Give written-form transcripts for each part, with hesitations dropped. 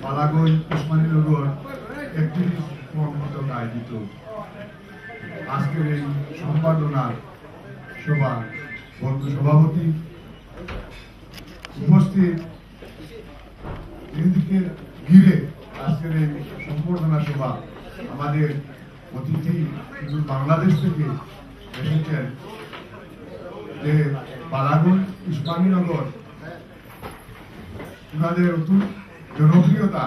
বালাগঞ্জ উসমানীনগর একটি কর্মকর্তা আয়োজিত আজকের এই সম্পাদনা সভা বন্ধু সভাপতি উপস্থিত এদিকে ঘিরে আজকের এই সম্বর্ধনা সভা আমাদের অতিথি কিন্তু বাংলাদেশ থেকে এসেছেন যে বালাগঞ্জ উসমানীনগর ওনাদের অতুল জনপ্রিয়তা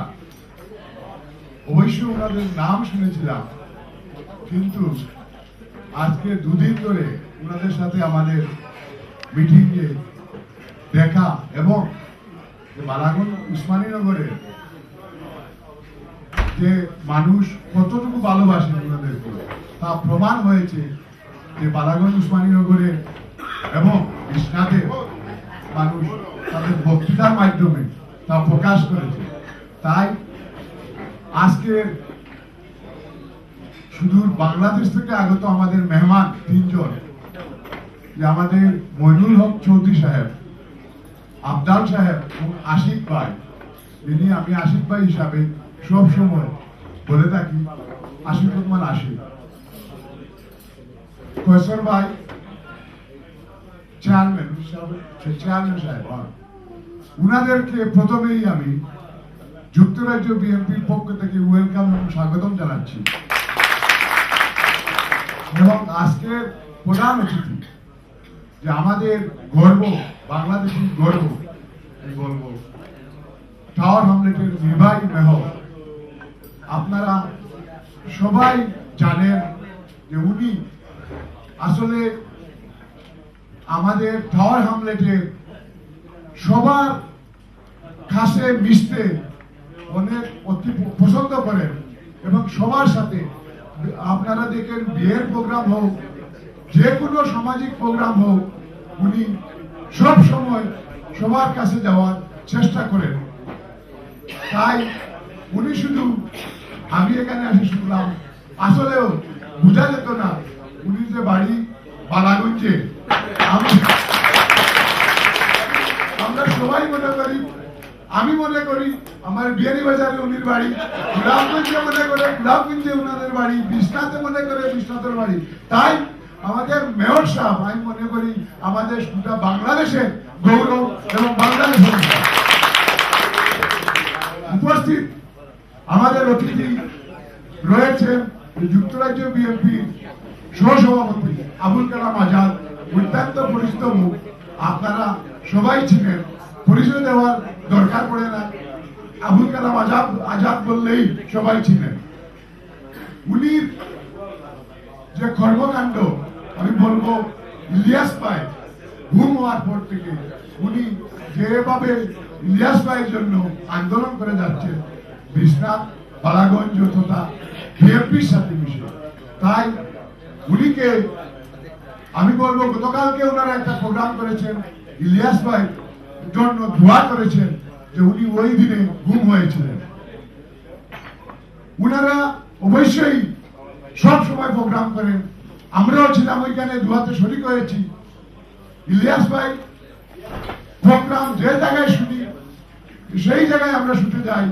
অবশ্যই ওনাদের নাম শুনেছিলাম, কিন্তু আজকে দুদিন ধরে ওনাদের সাথে আমাদের মিটিংয়ে দেখা এবং বালাগঞ্জ উসমানীনগরে যে মানুষ কতটুকু ভালোবাসে ওনাদেরকে তা প্রমাণ হয়েছে যে বালাগঞ্জ উসমানীনগরে এবং কৃষ্ণাতে মানুষ তাদের বক্তৃতার মাধ্যমে তা প্রকাশ করেছে। তাই আজকে সুদূর বাংলাদেশ থেকে আগত আমাদের মেহমান তিনজন, যে আমাদের মইনুল হক চৌধুরী সাহেব, আবদাল সাহেব এবং আশিক ভাই, যিনি আমি আশিক ভাই হিসাবে সব সময় বলে থাকি আশিক রহমান আশিক, কৈশোর ভাই চেয়ারম্যান সাহেব, উনাদেরকে প্রথমেই আমি যুক্তরাজ্য বিএনপির পক্ষ থেকে ওয়েলকাম এবং স্বাগতম জানাচ্ছি। এবং আজকের প্রধান অতিথি যে আমাদের গর্ব, বাংলাদেশের গর্ব বলবো, টাওয়ার হ্যামলেটের নির্বাহী মেয়র, আপনারা সবাই জানেন যে উনি আসলে আমাদের টাওয়ার হ্যামলেটের সবার কাছে মিশতে অনেক অতি পছন্দ করেন এবং সবার সাথে আপনারা দেখেন বিয়ের প্রোগ্রাম হোক, যে কোনো সামাজিক প্রোগ্রাম হোক, উনি সব সময় সবার কাছে যাওয়ার চেষ্টা করেন। তাই উনি শুধু, আমি এখানে এসে শুনলাম, আসলেও বোঝা যেত না উনি যে বাড়ি বালাগঞ্জে, আমরা সবাই মনে করি, আমি মনে করি আমার বিয়ানি বাজারে উনির বাড়ি, গোলাপগঞ্জে মনে করে গোলাপগঞ্জে উনাদের বাড়ি, বিশ্বনাথে মনে করে বিশ্বনাথের বাড়ি। তাই আমাদের মেয়র সাহেব আমি মনে করি আমাদের গোটা বাংলাদেশের গৌরব এবং বাংলাদেশের উপস্থিত আমাদের অতিথি রয়েছেন যুক্তরাজ্য বিএনপির সহসভাপতি আবুল কালাম আজাদ, অত্যন্ত পরিচিত মুখ, আপনারা সবাই ছিলেন, পরিচয় দেওয়ার দরকার পড়ে না, আবুল কালাম আজাদ বললেই সবাই ছিলেন। উনি যে কর্মকাণ্ড আমি বলবো, ইলিয়াস ভাই ঘুম হওয়ার পর থেকে উনি যেভাবে ইলিয়াস ভাইয়ের জন্য আন্দোলন করে যাচ্ছে বিশ্বনাথ, বালাগঞ্জ তথা বিএনপির সাথে মিশে, তাই উনিকে আমি বলবো গতকালকে ওনারা একটা প্রোগ্রাম করেছেন, ইলিয়াস ভাই জন্য দোয়া করেছেন যে উনি ওই দিনে গুম হয়েছিলেন। উনারা অবশ্যই সব সময় প্রোগ্রাম করেন, আমরাও ছিলাম ওইখানে, দোয়াতে শরীক হয়েছি। ইলিয়াস ভাই প্রোগ্রাম যে জায়গায় শুনি সেই জায়গায় আমরা শুনতে যাই,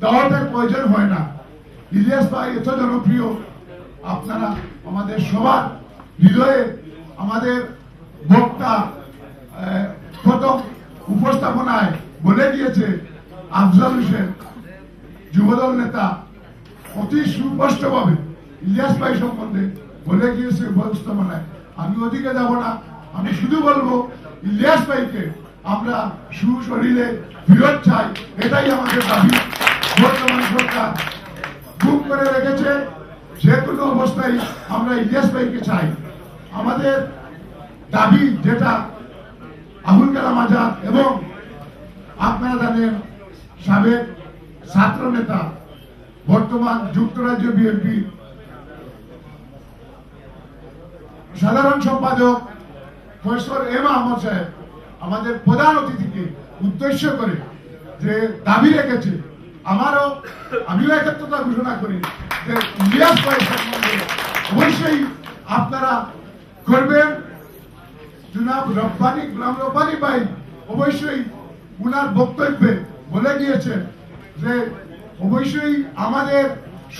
দাওয়াতের প্রয়োজন হয় না। ইলিয়াস ভাই এত জনপ্রিয়, আপনারা আমাদের সবার হৃদয়ে, আমাদের বক্তা প্রথম উপস্থাপনায় বলে গিয়েছে আফজাল হোসেন যুবদল নেতা অতি সুস্পষ্টভাবে ইলিয়াস ভাই সম্বন্ধে বলে গিয়েছে উপস্থাপনায়। আমি ওদিকে যাব না, আমি শুধু বলবো ইলিয়াস ভাইকে আমরা সুশরীরে ফিরত চাই, এটাই আমাদের দাবি। বর্তমান সরকার গুম করে রেখেছে, যে কোনো অবস্থায় আমরা ইলিয়াস ভাইকে চাই। আমাদের দাবি যেটা আবুল কালাম আজাদ এবং আপনারা জানেন সাবেক ছাত্র নেতা, বর্তমান যুক্তরাজ্য বিএনপি সাধারণ সম্পাদক প্রফেসর এম আহমদ সাহেব আমাদের প্রধান অতিথিকে উদ্দেশ্য করে যে দাবি রেখেছে, আমিও একাত্মতা ঘোষণা করি যে ইলিয়াস ভাই সম্বন্ধে অবশ্যই আপনারা করবেন। জনাব রব্বানী, গোলাম রব্বানী ভাই অবশ্যই উনার বক্তব্যে বলে গিয়েছেন যে অবশ্যই আমাদের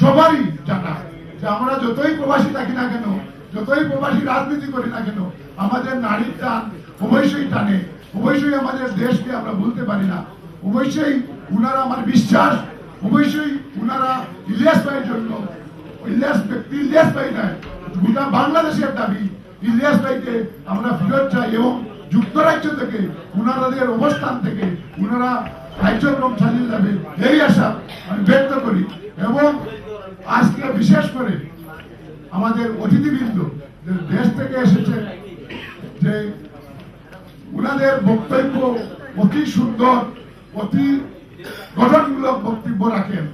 সবারই জানা যে আমরা যতই প্রবাসী থাকি না কেন, যতই প্রবাসী রাজনীতি করি না কেন, আমাদের নারীর টান অবশ্যই টানে, অবশ্যই আমাদের দেশকে আমরা ভুলতে পারি না। অবশ্যই উনারা আমার বিশ্বাস, অবশ্যই উনারা ইলিয়াস ভাইয়ের জন্য, ইলিয়াস ভাই নয়, গোটা বাংলাদেশের দাবি ইলিয়াস ভাইকে আমরা ফেরত চাই এবং যুক্তরাজ্য থেকে উনাদের অবস্থান থেকে উনারা কার্যক্রম চালিয়ে যাবে এই আশা আমি ব্যক্ত করি। এবং আজকে বিশেষ করে আমাদের অতিথিবৃন্দ দেশ থেকে এসেছে, যে উনাদের বক্তব্য অতি সুন্দর, অতি গঠনমূলক বক্তব্য রাখেন।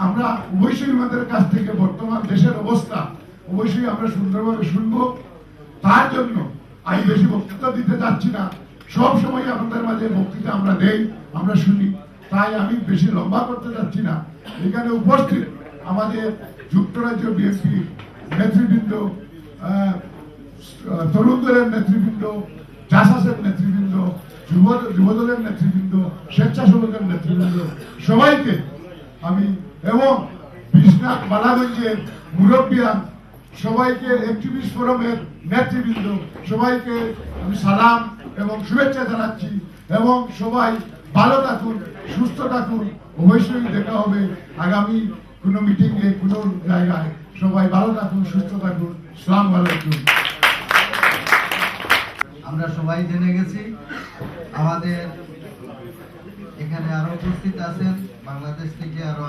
আমরা অবশ্যই আমাদের কাছ থেকে বর্তমান দেশের অবস্থা অবশ্যই আমরা সুন্দরভাবে শুনবো। তার জন্য আমি বেশি বক্তৃতা দিতে যাচ্ছি না, সব সময় আপনাদের মাঝে বক্তৃতা আমরা দেই, আমরা শুনি, তাই আমি বেশি লম্বা করতে যাচ্ছি না। এখানে উপস্থিত আমাদের যুক্তরাজ্য বিএনপি নেতৃবৃন্দ, তরুণ দলের নেতৃবৃন্দ, জাসাসের নেতৃবৃন্দ, যুবদলের নেতৃবৃন্দ, স্বেচ্ছাসেবকের নেতৃবৃন্দ, সবাইকে আমি এবং বিশ্বনাথ বালাগঞ্জের মুরব্বিয়ান, সবাইকে অ্যাক্টিভিস্ট ফোরামের নেতৃবৃন্দ, সবাইকে আমি সালাম এবং শুভেচ্ছা জানাচ্ছি। এবং সবাই ভালো থাকুন, সুস্থ থাকুন, অবশ্যই দেখা হবে আগামী কোনো মিটিংয়ে, কোনো জায়গায়। সবাই ভালো থাকুন, সুস্থ থাকুন। আসসালামু আলাইকুম। আমরা সবাই জেনে গেছি, আমাদের এখানে আরো উপস্থিত আছেন বাংলাদেশ থেকে আরো